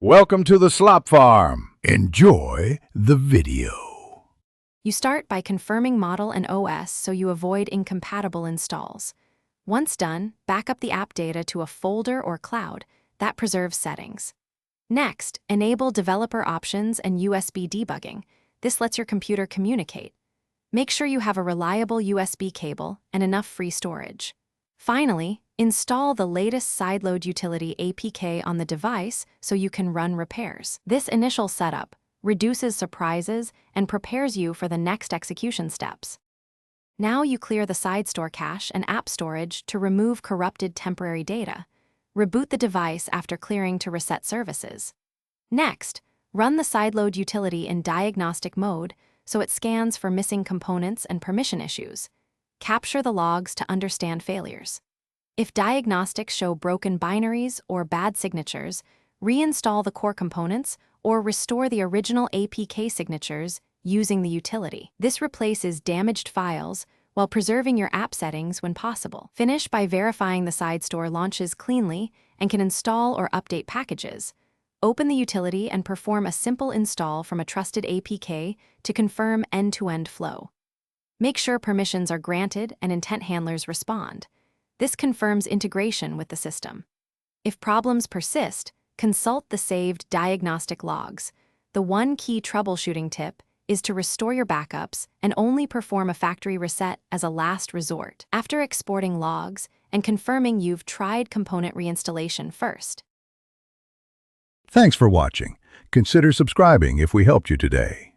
Welcome to the Slop Farm. Enjoy the video. You start by confirming model and OS so you avoid incompatible installs. Once done, back up the app data to a folder or cloud that preserves settings. Next, enable developer options and USB debugging. This lets your computer communicate. Make sure you have a reliable USB cable and enough free storage. Finally, install the latest sideload utility APK on the device so you can run repairs. This initial setup reduces surprises and prepares you for the next execution steps. Now you clear the Sidestore cache and app storage to remove corrupted temporary data. Reboot the device after clearing to reset services. Next, run the sideload utility in diagnostic mode so it scans for missing components and permission issues. Capture the logs to understand failures. If diagnostics show broken binaries or bad signatures, reinstall the core components or restore the original APK signatures using the utility. This replaces damaged files while preserving your app settings when possible. Finish by verifying the Sidestore launches cleanly and can install or update packages. Open the utility and perform a simple install from a trusted APK to confirm end-to-end flow. Make sure permissions are granted and intent handlers respond. This confirms integration with the system. If problems persist, consult the saved diagnostic logs. The one key troubleshooting tip is to restore your backups and only perform a factory reset as a last resort, after exporting logs and confirming you've tried component reinstallation first. Thanks for watching. Consider subscribing if we helped you today.